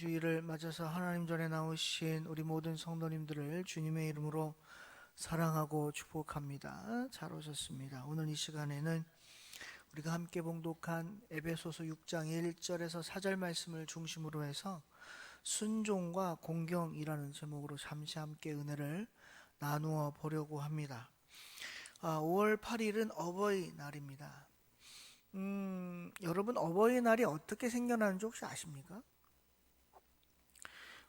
주일을 맞아서 하나님 전에 나오신 우리 모든 성도님들을 주님의 이름으로 사랑하고 축복합니다. 잘 오셨습니다. 오늘 이 시간에는 우리가 함께 봉독한 에베소서 6장 1절에서 4절 말씀을 중심으로 해서 순종과 공경이라는 제목으로 잠시 함께 은혜를 나누어 보려고 합니다. 5월 8일은 어버이날입니다. 여러분, 어버이날이 어떻게 생겨나는지 혹시 아십니까?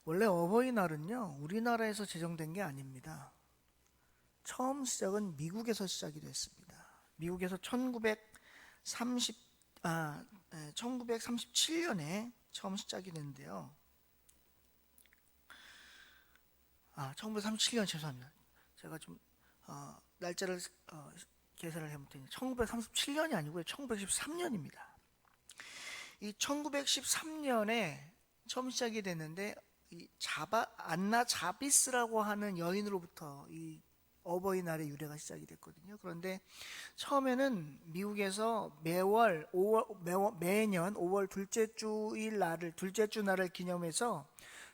원래 어버이날은요, 우리나라에서 제정된 게 아닙니다. 처음 시작은 미국에서 시작이 됐습니다. 미국에서 1937년에 처음 시작이 됐는데요. 1937년 죄송합니다. 제가 좀 날짜를 계산을 해볼테니 1937년이 아니고요, 1913년입니다. 이 1913년에 처음 시작이 됐는데 이 안나 자비스라고 하는 여인으로부터 이 어버이날의 유래가 시작이 됐거든요. 그런데 처음에는 미국에서 매년 5월 둘째 주 날을 기념해서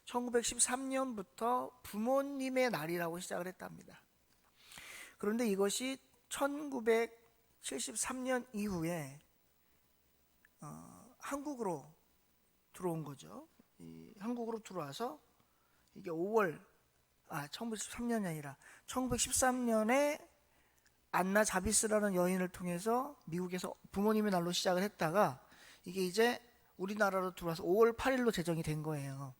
1913년부터 부모님의 날이라고 시작을 했답니다. 그런데 이것이 1973년 이후에 한국으로 들어온 거죠. 한국으로 들어와서 이게 1913년이 아니라 1913년에 안나 자비스라는 여인을 통해서 미국에서 부모님의 날로 시작을 했다가 이게 이제 우리나라로 들어와서 5월 8일로 제정이 된 거예요.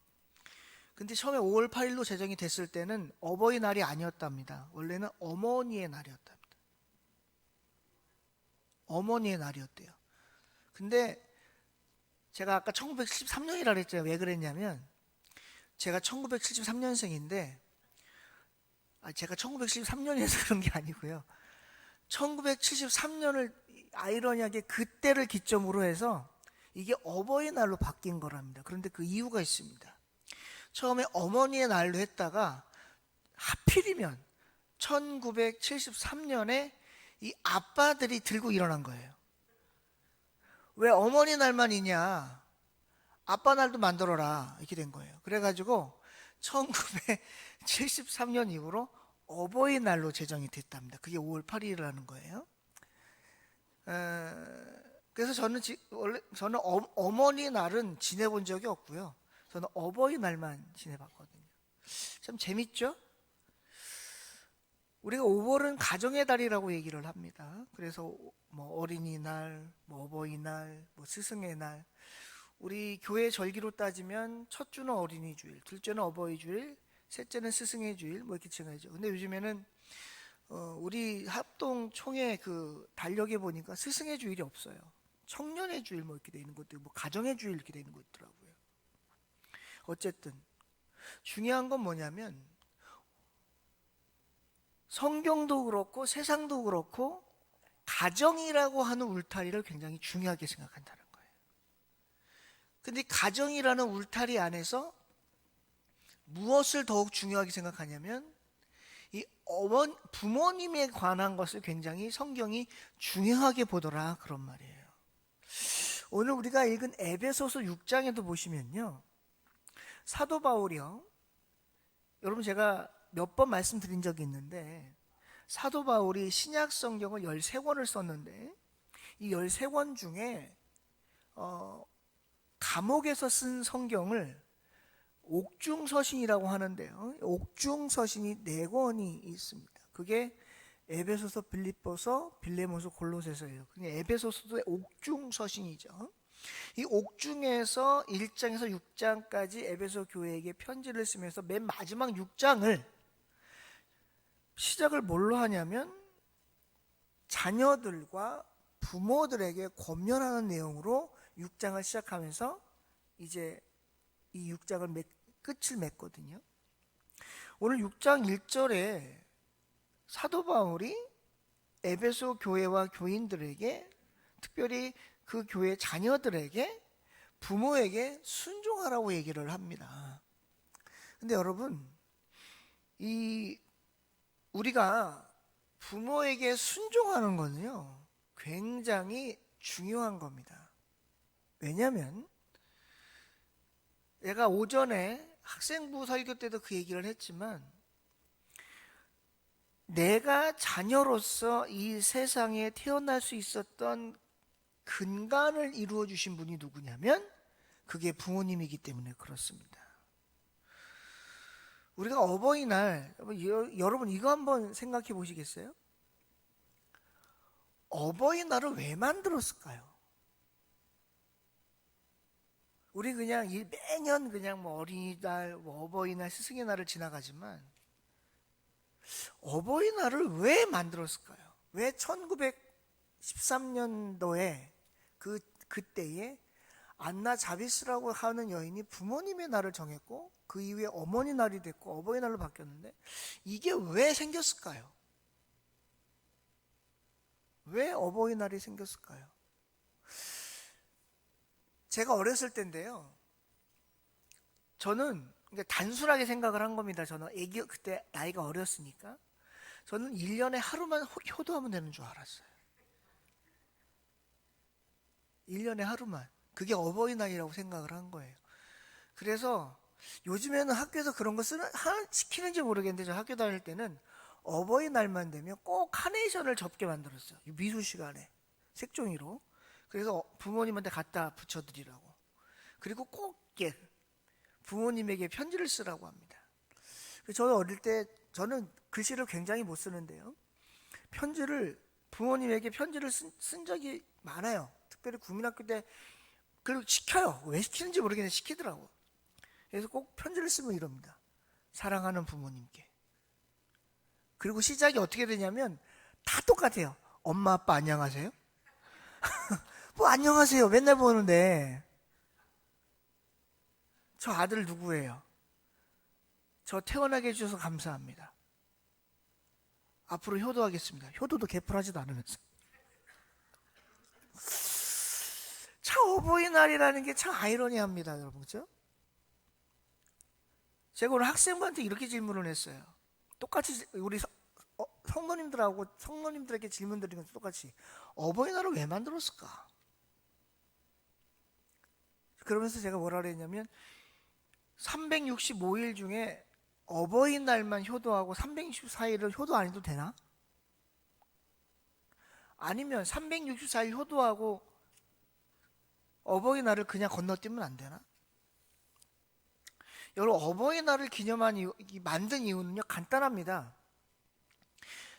근데 처음에 5월 8일로 제정이 됐을 때는 어버이날이 아니었답니다. 원래는 어머니의 날이었답니다. 어머니의 날이었대요. 근데 제가 아까 1973년이라 그랬잖아요. 왜 그랬냐면 제가 1973년생인데 제가 1973년에서 그런 게 아니고요. 1973년을 아이러니하게 그때를 기점으로 해서 이게 어버이날로 바뀐 거랍니다. 그런데 그 이유가 있습니다. 처음에 어머니의 날로 했다가 하필이면 1973년에 이 아빠들이 들고 일어난 거예요. 왜 어머니 날만 있냐? 아빠 날도 만들어라. 이렇게 된 거예요. 그래가지고 1973년 이후로 어버이날로 제정이 됐답니다. 그게 5월 8일이라는 거예요. 그래서 저는 어머니 날은 지내본 적이 없고요. 저는 어버이날만 지내봤거든요. 참 재밌죠? 우리가 5월은 가정의 달이라고 얘기를 합니다. 그래서 뭐 어린이날, 뭐 어버이날, 뭐 스승의 날. 우리 교회 절기로 따지면 첫 주는 어린이 주일, 둘째는 어버이 주일, 셋째는 스승의 주일, 뭐 이렇게 정해져. 근데 요즘에는 우리 합동 총회 그 달력에 보니까 스승의 주일이 없어요. 청년의 주일 뭐 이렇게 돼 있는 것도 있고, 뭐 가정의 주일 이렇게 돼 있는 것 있더라고요. 어쨌든 중요한 건 뭐냐면 성경도 그렇고 세상도 그렇고 가정이라고 하는 울타리를 굉장히 중요하게 생각한다는 거예요. 근데 가정이라는 울타리 안에서 무엇을 더욱 중요하게 생각하냐면 이 부모님에 관한 것을 굉장히 성경이 중요하게 보더라, 그런 말이에요. 오늘 우리가 읽은 에베소서 6장에도 보시면요, 사도 바울이요, 여러분 제가 몇 번 말씀드린 적이 있는데 사도 바울이 신약 성경을 13권을 썼는데 이 13권 중에 감옥에서 쓴 성경을 옥중서신이라고 하는데요, 옥중서신이 4권이 있습니다. 그게 에베소서, 빌립보서, 빌레몬서, 골로새서예요. 그게 에베소서도 옥중서신이죠. 이 옥중에서 1장에서 6장까지 에베소 교회에게 편지를 쓰면서 맨 마지막 6장을 시작을 뭘로 하냐면 자녀들과 부모들에게 권면하는 내용으로 6장을 시작하면서 이제 이 6장을 끝을 맺거든요. 오늘 6장 1절에 사도 바울이 에베소 교회와 교인들에게, 특별히 그 교회 자녀들에게, 부모에게 순종하라고 얘기를 합니다. 근데 여러분, 우리가 부모에게 순종하는 것은요, 굉장히 중요한 겁니다. 왜냐하면 내가 오전에 학생부 설교 때도 그 얘기를 했지만, 내가 자녀로서 이 세상에 태어날 수 있었던 근간을 이루어 주신 분이 누구냐면 그게 부모님이기 때문에 그렇습니다. 우리가 어버이날, 여러분 이거 한번 생각해 보시겠어요? 어버이날을 왜 만들었을까요? 우리 그냥 매년 그냥 뭐 어린이날, 뭐 어버이날, 스승의 날을 지나가지만 어버이날을 왜 만들었을까요? 왜 1913년도에 그때에 안나 자비스라고 하는 여인이 부모님의 날을 정했고 그 이후에 어머니 날이 됐고 어버이날로 바뀌었는데 이게 왜 생겼을까요? 왜 어버이날이 생겼을까요? 제가 어렸을 때인데요. 저는 단순하게 생각을 한 겁니다. 저는 그때 나이가 어렸으니까. 저는 1년에 하루만 효도하면 되는 줄 알았어요. 1년에 하루만. 그게 어버이날이라고 생각을 한 거예요. 그래서 요즘에는 학교에서 그런 거 시키는지 모르겠는데 저 학교 다닐 때는 어버이날만 되면 꼭 카네이션을 접게 만들었어요. 미술 시간에 색종이로. 그래서 부모님한테 갖다 붙여드리라고. 그리고 꼭 부모님에게 편지를 쓰라고 합니다. 저는 어릴 때 저는 글씨를 굉장히 못 쓰는데요. 부모님에게 편지를 쓴 적이 많아요. 특별히 국민학교 때 그리고 시켜요. 왜 시키는지 모르겠는데 시키더라고. 그래서 꼭 편지를 쓰면 이럽니다. 사랑하는 부모님께. 그리고 시작이 어떻게 되냐면 다 똑같아요. 엄마 아빠 안녕하세요? 뭐 안녕하세요 맨날 보는데 저 아들 누구예요? 저 태어나게 해주셔서 감사합니다. 앞으로 효도하겠습니다. 효도도 개풀하지도 않으면서. 참 어버이날이라는 게 참 아이러니합니다, 여러분. 그죠? 제가 오늘 학생부한테 이렇게 질문을 했어요. 똑같이 우리 성도님들에게 질문 드리는 것도 똑같이 어버이날을 왜 만들었을까? 그러면서 제가 뭐라 그랬냐면 365일 중에 어버이날만 효도하고 364일을 효도 안 해도 되나? 아니면 364일 효도하고 어버이날을 그냥 건너뛰면 안 되나? 여러분 어버이날을 만든 이유는요 간단합니다.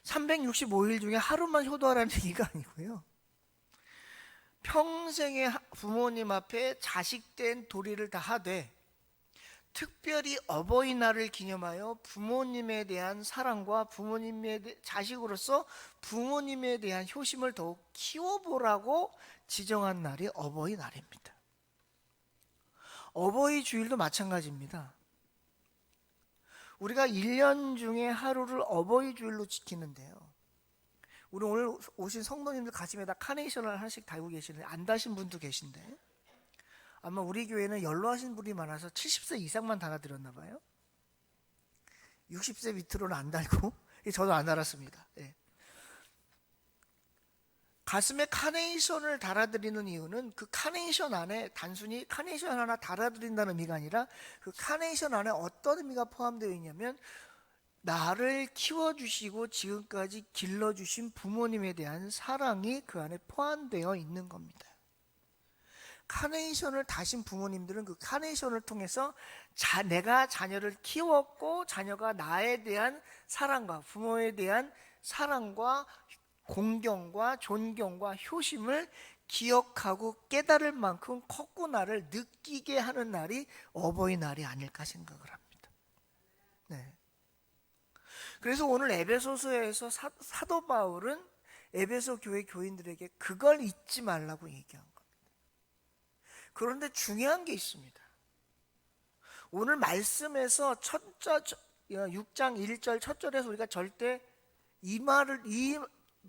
365일 중에 하루만 효도하라는 얘기가 아니고요. 평생의 부모님 앞에 자식된 도리를 다 하되 특별히 어버이날을 기념하여 부모님에 대한 사랑과 자식으로서 부모님에 대한 효심을 더욱 키워보라고 지정한 날이 어버이날입니다. 어버이 주일도 마찬가지입니다. 우리가 1년 중에 하루를 어버이 주일로 지키는데요. 우리 오늘 오신 성도님들 가슴에다 카네이션을 하나씩 달고 계시는데 안 다신 분도 계신데 아마 우리 교회는 연로하신 분이 많아서 70세 이상만 달아드렸나 봐요. 60세 밑으로는 안 달고 저도 안 달았습니다. 네. 가슴에 카네이션을 달아드리는 이유는 그 카네이션 안에 단순히 카네이션 하나 달아드린다는 의미가 아니라 그 카네이션 안에 어떤 의미가 포함되어 있냐면 나를 키워주시고 지금까지 길러주신 부모님에 대한 사랑이 그 안에 포함되어 있는 겁니다. 카네이션을 다신 부모님들은 그 카네이션을 통해서 내가 자녀를 키웠고 자녀가 나에 대한 사랑과 부모에 대한 사랑과 공경과 존경과 효심을 기억하고 깨달을 만큼 컸구나를 느끼게 하는 날이 어버이날이 아닐까 생각을 합니다. 네. 그래서 오늘 에베소서에서 사도 바울은 에베소 교회 교인들에게 그걸 잊지 말라고 얘기한 겁니다. 그런데 중요한 게 있습니다. 오늘 말씀에서 6장 1절 첫 절에서 우리가 절대 이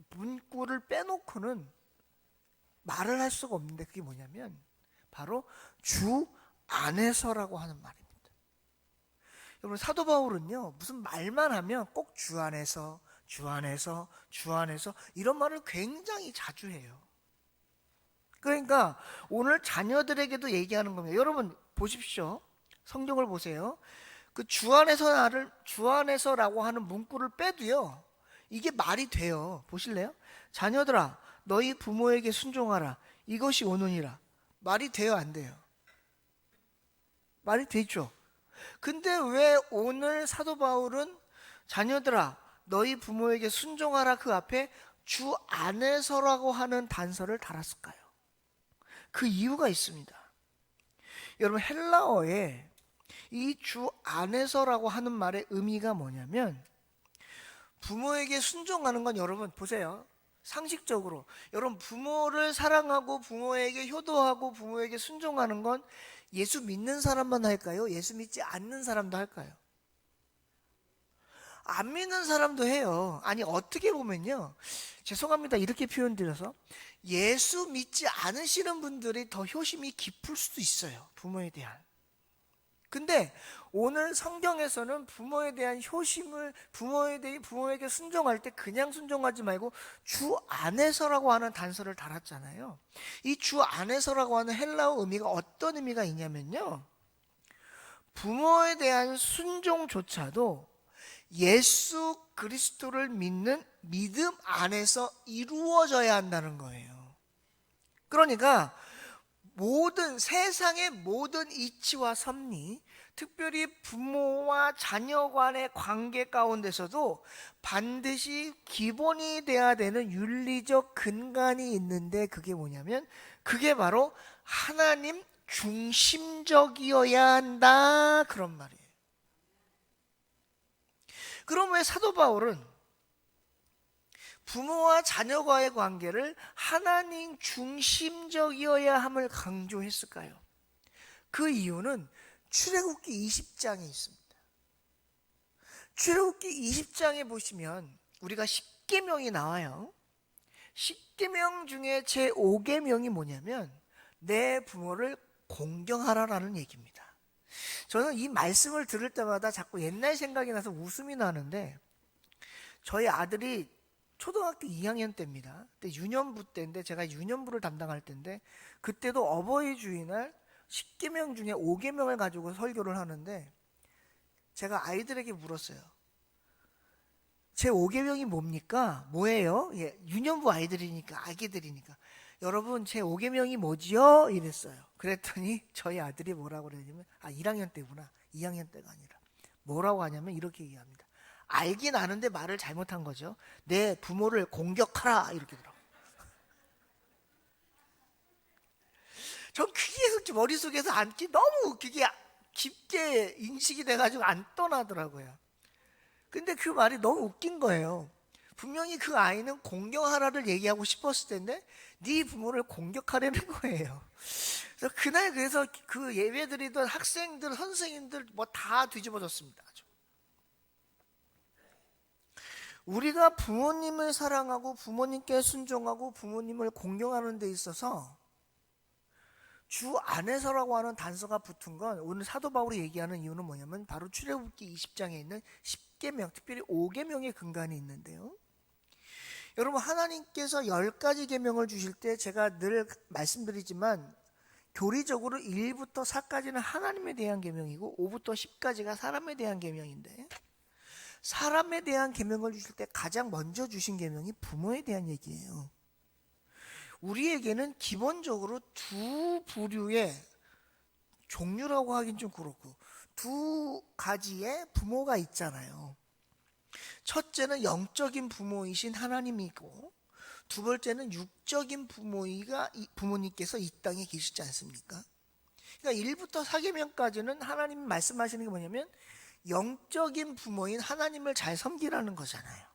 문구를 빼놓고는 말을 할 수가 없는데 그게 뭐냐면 바로 주 안에서라고 하는 말입니다. 여러분 사도 바울은요 무슨 말만 하면 꼭 주 안에서 주 안에서 주 안에서 이런 말을 굉장히 자주 해요. 그러니까 오늘 자녀들에게도 얘기하는 겁니다. 여러분 보십시오. 성경을 보세요. 그 주 안에서라고 하는 문구를 빼도요, 이게 말이 돼요. 보실래요? 자녀들아, 너희 부모에게 순종하라. 이것이 오느니라. 말이 돼요, 안 돼요? 말이 되죠. 근데 왜 오늘 사도 바울은 자녀들아, 너희 부모에게 순종하라 그 앞에 주 안에서라고 하는 단서를 달았을까요? 그 이유가 있습니다. 여러분, 헬라어에 이 주 안에서라고 하는 말의 의미가 뭐냐면, 부모에게 순종하는 건 여러분 보세요. 상식적으로 여러분, 부모를 사랑하고 부모에게 효도하고 부모에게 순종하는 건 예수 믿는 사람만 할까요? 예수 믿지 않는 사람도 할까요? 안 믿는 사람도 해요. 아니, 어떻게 보면요, 죄송합니다, 이렇게 표현드려서, 예수 믿지 않으시는 분들이 더 효심이 깊을 수도 있어요, 부모에 대한. 근데 오늘 성경에서는 부모에 대한 효심을, 부모에게 순종할 때 그냥 순종하지 말고 주 안에서라고 하는 단서를 달았잖아요. 이 주 안에서라고 하는 헬라어 의미가 어떤 의미가 있냐면요, 부모에 대한 순종조차도 예수 그리스도를 믿는 믿음 안에서 이루어져야 한다는 거예요. 그러니까 세상의 모든 이치와 섭리, 특별히 부모와 자녀 간의 관계 가운데서도 반드시 기본이 돼야 되는 윤리적 근간이 있는데, 그게 뭐냐면 그게 바로 하나님 중심적이어야 한다, 그런 말이에요. 그럼 왜 사도 바울은 부모와 자녀와의 관계를 하나님 중심적이어야 함을 강조했을까요? 그 이유는 출애굽기 20장에 있습니다. 출애굽기 20장에 보시면 우리가 10계명이 나와요. 10계명 중에 제 5계명이 뭐냐면 내 부모를 공경하라라는 얘기입니다. 저는 이 말씀을 들을 때마다 자꾸 옛날 생각이 나서 웃음이 나는데, 저희 아들이 초등학교 2학년 때입니다. 그때 유년부 때인데, 제가 유년부를 담당할 때인데, 그때도 어버이 주일날 10계명 중에 5계명을 가지고 설교를 하는데, 제가 아이들에게 물었어요. 제 5계명이 뭡니까? 뭐예요? 예, 유년부 아이들이니까, 아기들이니까. 여러분, 제 5계명이 뭐지요? 이랬어요. 그랬더니 저희 아들이 뭐라고 그러냐면, 1학년 때구나. 2학년 때가 아니라. 뭐라고 하냐면 이렇게 얘기합니다. 알긴 아는데 말을 잘못한 거죠. 내 부모를 공격하라, 이렇게 더라고요. 전 그게 머릿속에서 너무 그게 깊게 인식이 돼가지고 안 떠나더라고요. 근데 그 말이 너무 웃긴 거예요. 분명히 그 아이는 공경하라를 얘기하고 싶었을 텐데 네 부모를 공격하려는 거예요. 그래서 그날, 그래서 그 예배 드리던 학생들, 선생님들 뭐 다 뒤집어졌습니다. 우리가 부모님을 사랑하고 부모님께 순종하고 부모님을 공경하는 데 있어서 주 안에서라고 하는 단서가 붙은 건, 오늘 사도 바울이 얘기하는 이유는 뭐냐면 바로 출애굽기 20장에 있는 10계명, 특별히 5계명의 근간이 있는데요. 여러분, 하나님께서 10가지 계명을 주실 때 제가 늘 말씀드리지만 교리적으로 1부터 4까지는 하나님에 대한 계명이고 5부터 10까지가 사람에 대한 계명인데, 사람에 대한 계명을 주실 때 가장 먼저 주신 계명이 부모에 대한 얘기예요. 우리에게는 기본적으로 두 부류의, 종류라고 하긴 좀 그렇고, 두 가지의 부모가 있잖아요. 첫째는 영적인 부모이신 하나님이고, 두 번째는 육적인 부모님께서 이 땅에 계시지 않습니까? 그러니까 1부터 4계명까지는 하나님이 말씀하시는 게 뭐냐면 영적인 부모인 하나님을 잘 섬기라는 거잖아요.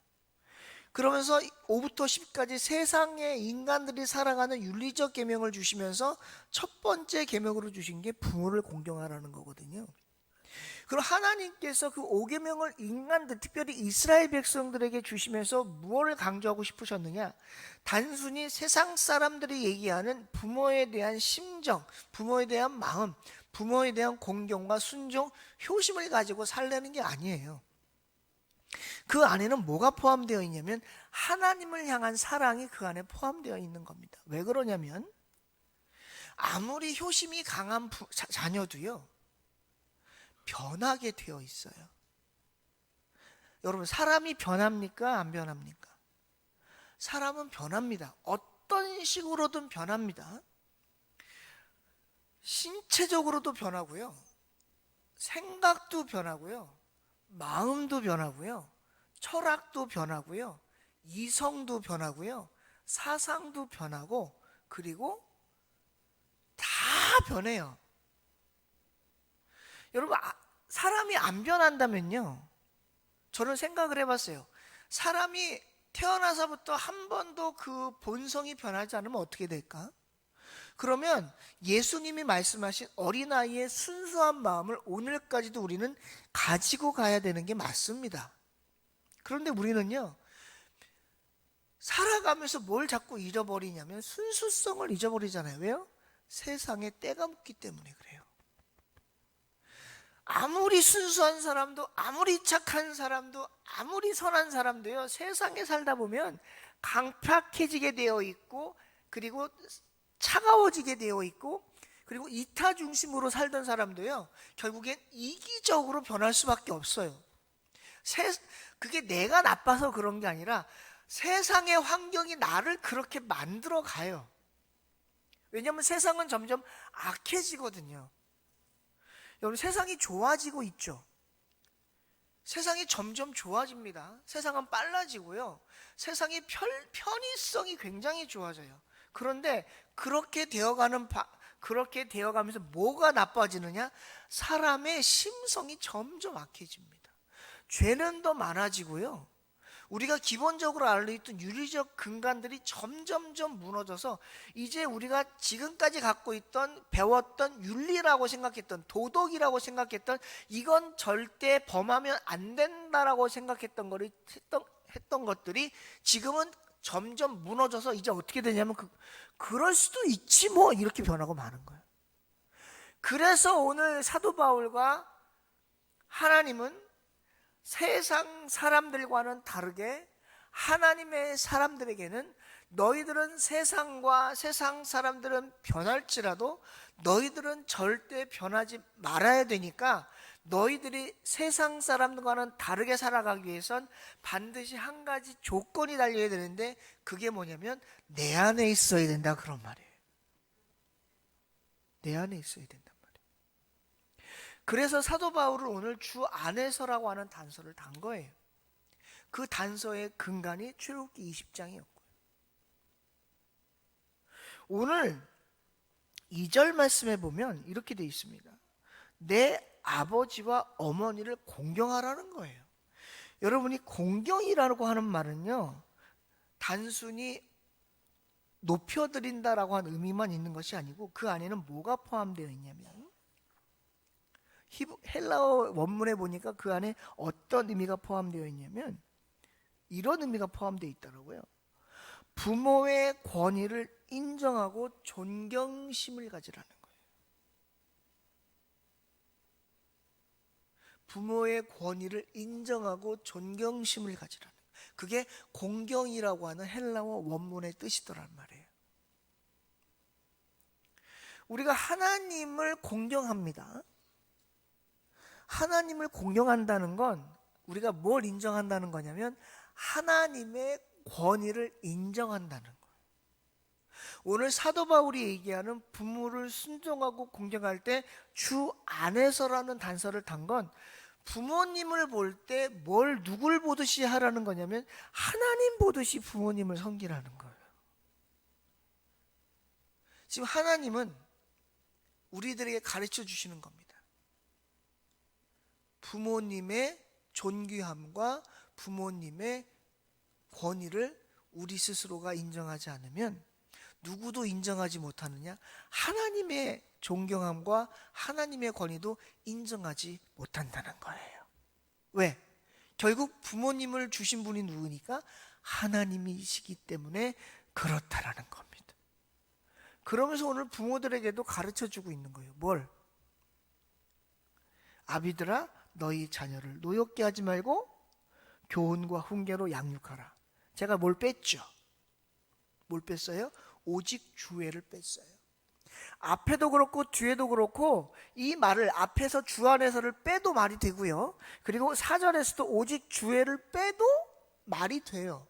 그러면서 5부터 10까지 세상의 인간들이 살아가는 윤리적 계명을 주시면서 첫 번째 계명으로 주신 게 부모를 공경하라는 거거든요. 그럼 하나님께서 그 5계명을 인간들, 특별히 이스라엘 백성들에게 주시면서 무엇을 강조하고 싶으셨느냐? 단순히 세상 사람들이 얘기하는 부모에 대한 심정, 부모에 대한 마음, 부모에 대한 공경과 순종, 효심을 가지고 살려는 게 아니에요. 그 안에는 뭐가 포함되어 있냐면 하나님을 향한 사랑이 그 안에 포함되어 있는 겁니다. 왜 그러냐면 아무리 효심이 강한 자녀도요, 변하게 되어 있어요. 여러분, 사람이 변합니까? 안 변합니까? 사람은 변합니다. 어떤 식으로든 변합니다. 신체적으로도 변하고요. 생각도 변하고요. 마음도 변하고요. 철학도 변하고요. 이성도 변하고요. 사상도 변하고, 그리고 다 변해요. 여러분, 사람이 안 변한다면요, 저는 생각을 해봤어요. 사람이 태어나서부터 한 번도 그 본성이 변하지 않으면 어떻게 될까? 그러면 예수님이 말씀하신 어린아이의 순수한 마음을 오늘까지도 우리는 가지고 가야 되는 게 맞습니다. 그런데 우리는요, 살아가면서 뭘 자꾸 잃어버리냐면 순수성을 잊어버리잖아요. 왜요? 세상에 때가 묻기 때문에 그래요. 아무리 순수한 사람도, 아무리 착한 사람도, 아무리 선한 사람도요, 세상에 살다 보면 강팍해지게 되어 있고, 그리고 차가워지게 되어 있고, 그리고 이타 중심으로 살던 사람도요, 결국엔 이기적으로 변할 수밖에 없어요. 그게 내가 나빠서 그런 게 아니라 세상의 환경이 나를 그렇게 만들어 가요. 왜냐하면 세상은 점점 악해지거든요. 여러분, 세상이 좋아지고 있죠. 세상이 점점 좋아집니다. 세상은 빨라지고요. 세상의 편의성이 굉장히 좋아져요. 그런데 그렇게 되어가면서 뭐가 나빠지느냐? 사람의 심성이 점점 악해집니다. 죄는 더 많아지고요. 우리가 기본적으로 알고 있던 윤리적 근간들이 점점점 무너져서 이제 우리가 지금까지 갖고 있던, 배웠던 윤리라고 생각했던, 도덕이라고 생각했던, 이건 절대 범하면 안 된다라고 생각했던 거를 했던 것들이 지금은 점점 무너져서 이제 어떻게 되냐면 그럴 수도 있지 뭐, 이렇게 변하고 마는 거예요. 그래서 오늘 사도 바울과 하나님은 세상 사람들과는 다르게 하나님의 사람들에게는, 너희들은 세상과 세상 사람들은 변할지라도 너희들은 절대 변하지 말아야 되니까 너희들이 세상 사람들과는 다르게 살아가기 위해선 반드시 한 가지 조건이 달려야 되는데, 그게 뭐냐면 내 안에 있어야 된다, 그런 말이에요. 내 안에 있어야 된단 말이에요. 그래서 사도 바울은 오늘 주 안에서라고 하는 단서를 단 거예요. 그 단서의 근간이 출애굽기 20장이었고요. 오늘 2절 말씀에 보면 이렇게 되어 있습니다. 내 아버지와 어머니를 공경하라는 거예요. 여러분이 공경이라고 하는 말은요, 단순히 높여드린다라고 하는 의미만 있는 것이 아니고 그 안에는 뭐가 포함되어 있냐면, 헬라어 원문에 보니까 그 안에 어떤 의미가 포함되어 있냐면 이런 의미가 포함되어 있더라고요. 부모의 권위를 인정하고 존경심을 가지라는 거예요. 부모의 권위를 인정하고 존경심을 가지라는 거예요. 그게 공경이라고 하는 헬라어 원문의 뜻이더란 말이에요. 우리가 하나님을 공경합니다. 하나님을 공경한다는 건 우리가 뭘 인정한다는 거냐면 하나님의 권위를 인정한다는 거예요. 오늘 사도 바울이 얘기하는 부모를 순종하고 공경할 때 주 안에서라는 단서를 단 건, 부모님을 볼 때 누굴 보듯이 하라는 거냐면 하나님 보듯이 부모님을 섬기라는 거예요. 지금 하나님은 우리들에게 가르쳐 주시는 겁니다. 부모님의 존귀함과 부모님의 권위를 우리 스스로가 인정하지 않으면 누구도 인정하지 못하느냐? 하나님의 존경함과 하나님의 권위도 인정하지 못한다는 거예요. 왜? 결국 부모님을 주신 분이 누구니까? 하나님이시기 때문에 그렇다라는 겁니다. 그러면서 오늘 부모들에게도 가르쳐주고 있는 거예요. 뭘? 아비들아, 너희 자녀를 노엽게 하지 말고 교훈과 훈계로 양육하라. 제가 뭘 뺐죠? 뭘 뺐어요? 오직 주애를 뺐어요. 앞에도 그렇고 뒤에도 그렇고 이 말을 앞에서 주 안에서를 빼도 말이 되고요. 그리고 4절에서도 오직 주애를 빼도 말이 돼요.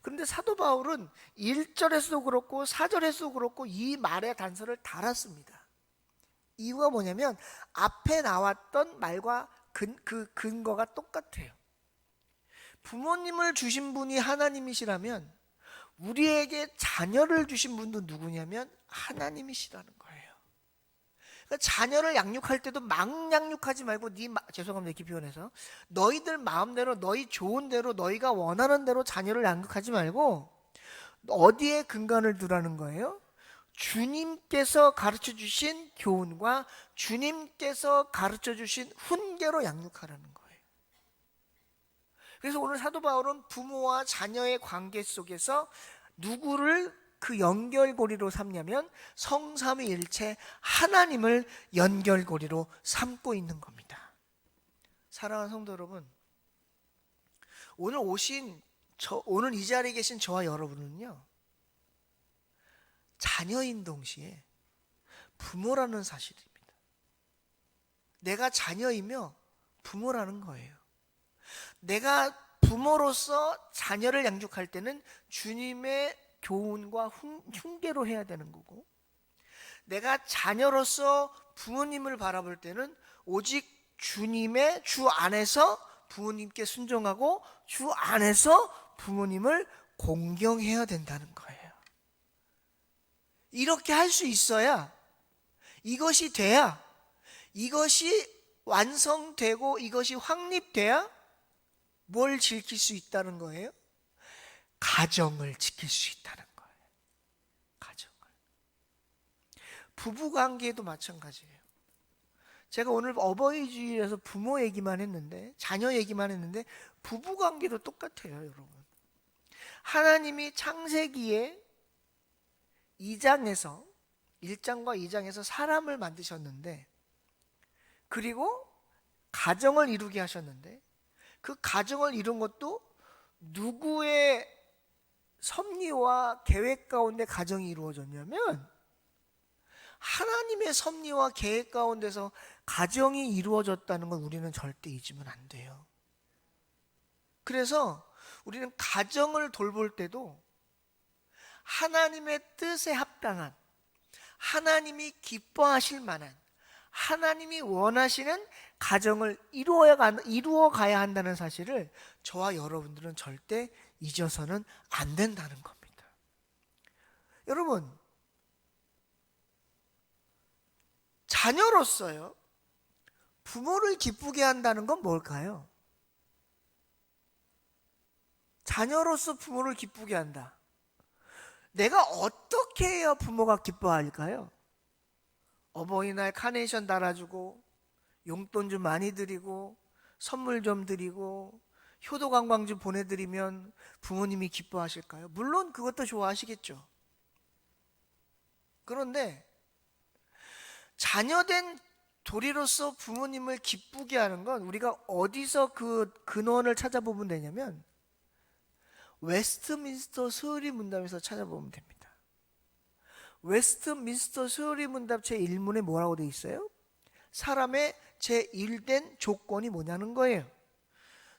그런데 사도 바울은 1절에서도 그렇고 4절에서도 그렇고 이 말의 단서를 달았습니다. 이유가 뭐냐면 앞에 나왔던 말과 그 근거가 똑같아요. 부모님을 주신 분이 하나님이시라면 우리에게 자녀를 주신 분도 누구냐면 하나님이시라는 거예요. 그러니까 자녀를 양육할 때도 막 양육하지 말고 죄송합니다 이렇게 표현해서 너희들 마음대로 너희 좋은 대로 너희가 원하는 대로 자녀를 양육하지 말고 어디에 근간을 두라는 거예요? 주님께서 가르쳐 주신 교훈과 주님께서 가르쳐 주신 훈계로 양육하라는 거예요. 그래서 오늘 사도 바울은 부모와 자녀의 관계 속에서 누구를 그 연결고리로 삼냐면 성삼위일체 하나님을 연결고리로 삼고 있는 겁니다. 사랑하는 성도 여러분, 오늘 이 자리에 계신 저와 여러분은요, 자녀인 동시에 부모라는 사실입니다. 내가 자녀이며 부모라는 거예요. 내가 부모로서 자녀를 양육할 때는 주님의 교훈과 훈계로 해야 되는 거고, 내가 자녀로서 부모님을 바라볼 때는 오직 주님의 주 안에서 부모님께 순종하고 주 안에서 부모님을 공경해야 된다는 거예요. 이렇게 할 수 있어야, 이것이 돼야, 이것이 완성되고 이것이 확립돼야 뭘 지킬 수 있다는 거예요? 가정을 지킬 수 있다는 거예요. 가정을. 부부관계도 마찬가지예요. 제가 오늘 어버이주일에서 부모 얘기만 했는데, 자녀 얘기만 했는데 부부관계도 똑같아요, 여러분. 하나님이 창세기에 1장과 2장에서 사람을 만드셨는데, 그리고 가정을 이루게 하셨는데, 그 가정을 이룬 것도 누구의 섭리와 계획 가운데 가정이 이루어졌냐면 하나님의 섭리와 계획 가운데서 가정이 이루어졌다는 걸 우리는 절대 잊으면 안 돼요. 그래서 우리는 가정을 돌볼 때도 하나님의 뜻에 합당한, 하나님이 기뻐하실 만한, 하나님이 원하시는 가정을 이루어 가야 한다는 사실을 저와 여러분들은 절대 잊어서는 안 된다는 겁니다. 여러분, 자녀로서요, 부모를 기쁘게 한다는 건 뭘까요? 자녀로서 부모를 기쁘게 한다. 내가 어떻게 해야 부모가 기뻐할까요? 어버이날 카네이션 달아주고 용돈 좀 많이 드리고 선물 좀 드리고 효도 관광 좀 보내드리면 부모님이 기뻐하실까요? 물론 그것도 좋아하시겠죠. 그런데 자녀된 도리로서 부모님을 기쁘게 하는 건 우리가 어디서 그 근원을 찾아보면 되냐면 웨스트민스터 수요리 문답에서 찾아보면 됩니다. 웨스트민스터 수요리 문답 제1문에 뭐라고 되어 있어요? 사람의 제1된 조건이 뭐냐는 거예요.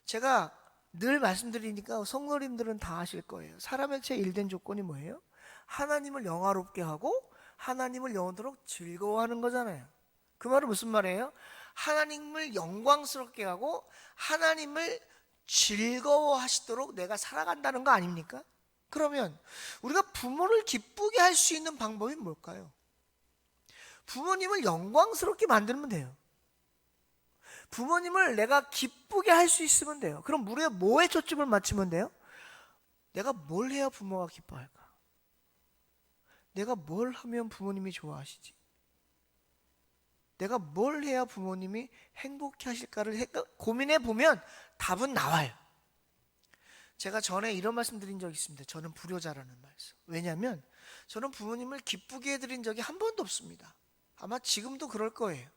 제가 늘 말씀드리니까 성도님들은 다 아실 거예요. 사람의 제1된 조건이 뭐예요? 하나님을 영화롭게 하고 하나님을 영원토록 즐거워하는 거잖아요. 그 말은 무슨 말이에요? 하나님을 영광스럽게 하고 하나님을 즐거워하시도록 내가 살아간다는 거 아닙니까? 그러면 우리가 부모를 기쁘게 할 수 있는 방법이 뭘까요? 부모님을 영광스럽게 만들면 돼요. 부모님을 내가 기쁘게 할 수 있으면 돼요. 그럼 우리가 뭐에 초점을 맞추면 돼요? 내가 뭘 해야 부모가 기뻐할까? 내가 뭘 하면 부모님이 좋아하시지? 내가 뭘 해야 부모님이 행복해 하실까를 고민해 보면 답은 나와요. 제가 전에 이런 말씀 드린 적이 있습니다. 저는 불효자라는 말씀. 왜냐하면 저는 부모님을 기쁘게 해드린 적이 한 번도 없습니다. 아마 지금도 그럴 거예요.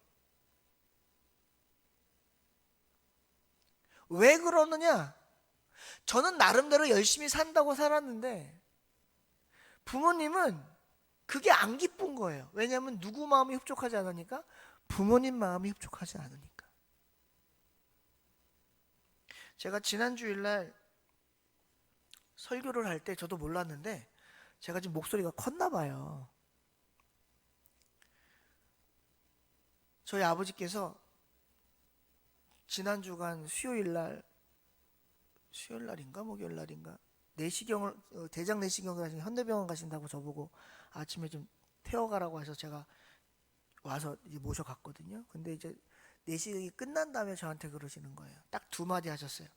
왜 그러느냐? 저는 나름대로 열심히 산다고 살았는데 부모님은 그게 안 기쁜 거예요. 왜냐하면 누구 마음이 흡족하지 않으니까? 부모님 마음이 흡족하지 않으니까. 제가 지난 주일날 설교를 할 때 저도 몰랐는데 제가 지금 목소리가 컸나 봐요. 저희 아버지께서 지난 주간 수요일날인가 목요일날인가 내시경을 대장 내시경을 하신 현대병원 가신다고 저보고 아침에 좀 태워가라고 해서 제가 와서 이제 모셔갔거든요. 근데 이제 내시경이 끝난 다음에 저한테 그러시는 거예요. 딱 두 마디 하셨어요.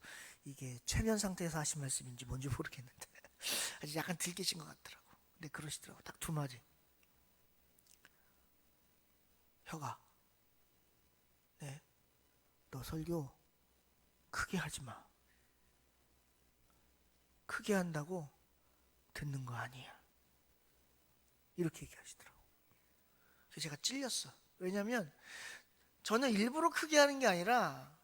이게 최면 상태에서 하신 말씀인지 뭔지 모르겠는데 아주 약간 들깨신 것 같더라고. 근데 그러시더라고. 딱 두 마디. 혁아, 네, 너 설교 크게 하지 마. 크게 한다고 듣는 거 아니야. 이렇게 얘기하시더라고. 그래서 제가 찔렸어. 왜냐면 저는 일부러 크게 하는 게 아니라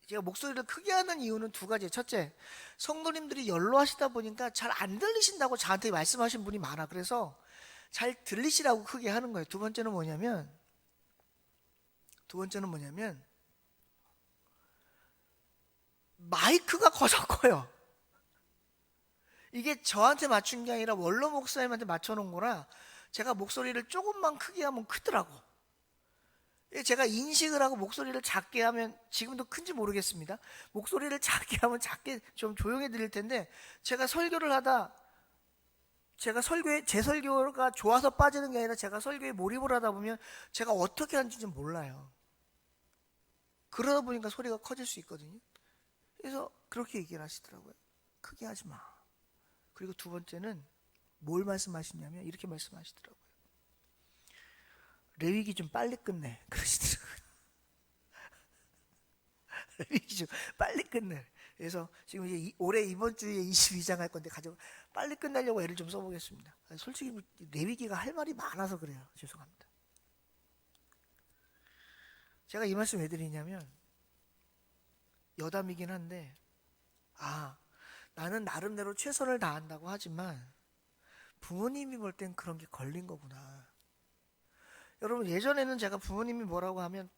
제가 목소리를 크게 하는 이유는 두 가지. 첫째, 성도님들이 연로하시다 보니까 잘 안 들리신다고 저한테 말씀하신 분이 많아. 그래서 잘 들리시라고 크게 하는 거예요. 두 번째는 뭐냐면 마이크가 커서 커요. 이게 저한테 맞춘 게 아니라 원로 목사님한테 맞춰놓은 거라 제가 목소리를 조금만 크게 하면 크더라고. 제가 인식을 하고 목소리를 작게 하면 지금도 큰지 모르겠습니다. 목소리를 작게 하면 작게 좀 조용히 들릴 텐데 제가 설교를 하다 제 설교가 좋아서 빠지는 게 아니라 제가 설교에 몰입을 하다 보면 제가 어떻게 하는지 몰라요. 그러다 보니까 소리가 커질 수 있거든요. 그래서 그렇게 얘기를 하시더라고요. 크게 하지 마. 그리고 두 번째는 뭘 말씀하시냐면 이렇게 말씀하시더라고요. 레위기 좀 빨리 끝내. 그러시더라고요. 레위기 좀 빨리 끝내. 그래서 지금 이제 올해 이번 주에 22장 할 건데 가지고 빨리 끝내려고 애를 좀 써보겠습니다. 솔직히 레위기가 할 말이 많아서 그래요. 죄송합니다. 제가 이 말씀 왜 드리냐면 여담이긴 한데 나는 나름대로 최선을 다한다고 하지만 부모님이 볼 땐 그런 게 걸린 거구나. 여러분 예전에는 제가 부모님이 뭐라고 하면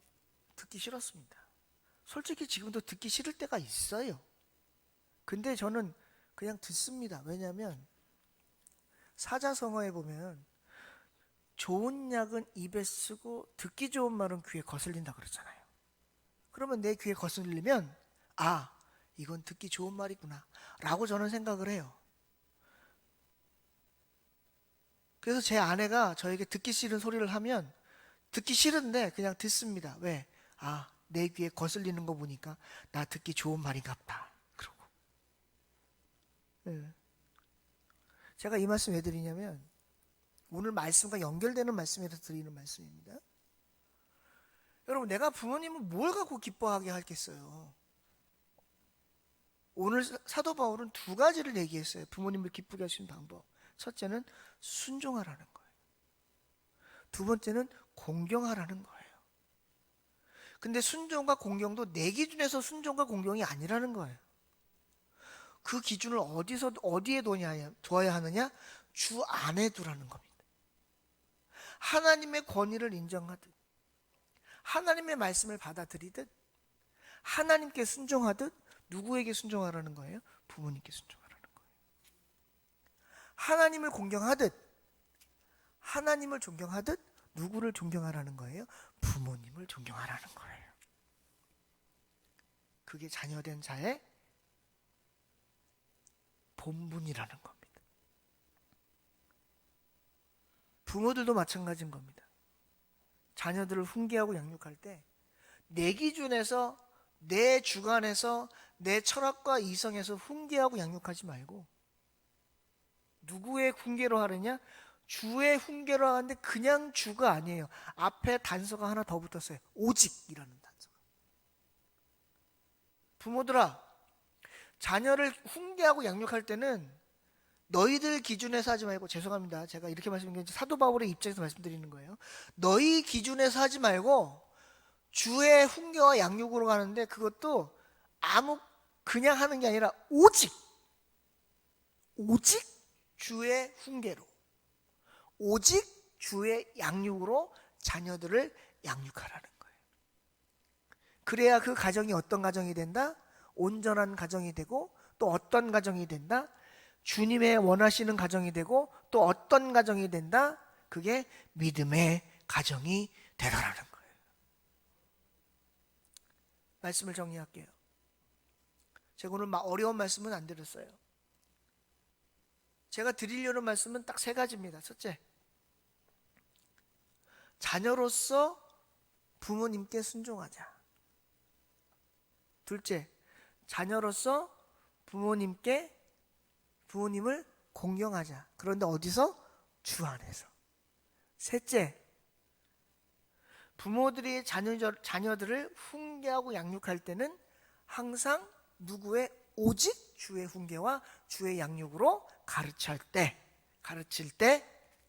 듣기 싫었습니다. 솔직히 지금도 듣기 싫을 때가 있어요. 근데 저는 그냥 듣습니다. 왜냐하면 사자성어에 보면 좋은 약은 입에 쓰고 듣기 좋은 말은 귀에 거슬린다 그러잖아요. 그러면 내 귀에 거슬리면 이건 듣기 좋은 말이구나 라고 저는 생각을 해요. 그래서 제 아내가 저에게 듣기 싫은 소리를 하면 듣기 싫은데 그냥 듣습니다. 왜? 내 귀에 거슬리는 거 보니까 나 듣기 좋은 말인갑다. 그러고. 네. 제가 이 말씀 왜 드리냐면 오늘 말씀과 연결되는 말씀에서 드리는 말씀입니다. 여러분 내가 부모님을 뭘 갖고 기뻐하게 하겠어요? 오늘 사도 바울은 두 가지를 얘기했어요. 부모님을 기쁘게 하시는 방법. 첫째는 순종하라는 거예요. 두 번째는 공경하라는 거예요. 근데 순종과 공경도 내 기준에서 순종과 공경이 아니라는 거예요. 그 기준을 어디에 둬야 하느냐? 주 안에 두라는 겁니다. 하나님의 권위를 인정하듯 하나님의 말씀을 받아들이듯 하나님께 순종하듯 누구에게 순종하라는 거예요? 부모님께 순종하라는 거예요. 하나님을 공경하듯 하나님을 존경하듯 누구를 존경하라는 거예요? 부모님을 존경하라는 거예요. 그게 자녀된 자의 본분이라는 겁니다. 부모들도 마찬가지인 겁니다. 자녀들을 훈계하고 양육할 때 내 기준에서 내 주관에서 내 철학과 이성에서 훈계하고 양육하지 말고 누구의 훈계로 하느냐? 주의 훈계로 하는데 그냥 주가 아니에요. 앞에 단서가 하나 더 붙었어요. 오직이라는 단서가. 부모들아, 자녀를 훈계하고 양육할 때는 너희들 기준에서 하지 말고, 죄송합니다. 제가 이렇게 말씀드리는 게 사도 바울의 입장에서 말씀드리는 거예요. 너희 기준에서 하지 말고 주의 훈계와 양육으로 가는데 그것도 그냥 하는 게 아니라 오직 주의 훈계로, 오직 주의 양육으로 자녀들을 양육하라는 거예요. 그래야 그 가정이 어떤 가정이 된다? 온전한 가정이 되고, 또 어떤 가정이 된다? 주님의 원하시는 가정이 되고, 또 어떤 가정이 된다? 그게 믿음의 가정이 되더라는 거예요. 말씀을 정리할게요. 제가 오늘 어려운 말씀은 안 드렸어요. 제가 드리려는 말씀은 딱 세 가지입니다. 첫째, 자녀로서 부모님께 순종하자. 둘째, 자녀로서 부모님을 공경하자. 그런데 어디서? 주 안에서. 셋째, 부모들이 자녀들을 훈계하고 양육할 때는 항상 누구의? 오직 주의 훈계와 주의 양육으로 가르칠 때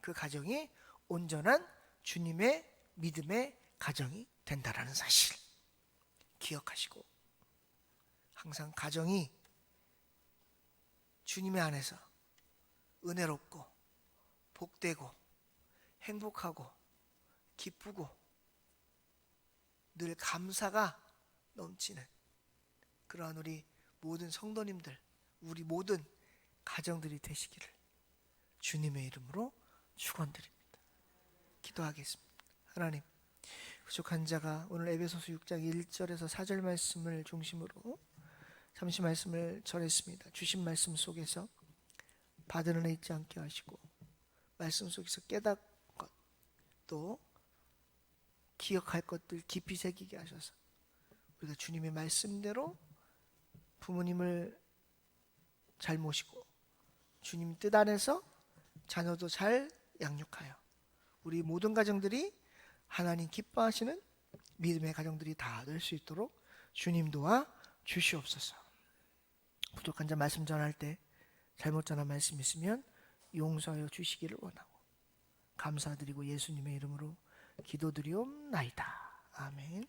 그 가정이 온전한 주님의 믿음의 가정이 된다라는 사실 기억하시고, 항상 가정이 주님의 안에서 은혜롭고 복되고 행복하고 기쁘고 늘 감사가 넘치는 그러한 우리 모든 성도님들, 우리 모든 가정들이 되시기를 주님의 이름으로 축원드립니다. 기도하겠습니다. 하나님, 부족한 자가 오늘 에베소서 6장 1절에서 4절 말씀을 중심으로 잠시 말씀을 전했습니다. 주신 말씀 속에서 받은 은혜 잊지 않게 하시고, 말씀 속에서 깨닫 것, 또 기억할 것들 깊이 새기게 하셔서 우리가 주님의 말씀대로 부모님을 잘 모시고 주님 뜻 안에서 자녀도 잘 양육하여 우리 모든 가정들이 하나님 기뻐하시는 믿음의 가정들이 다 될 수 있도록 주님 도와 주시옵소서. 부족한 자 말씀 전할 때 잘못 전한 말씀 있으면 용서하여 주시기를 원하고 감사드리고 예수님의 이름으로 기도드리옵나이다. 아멘.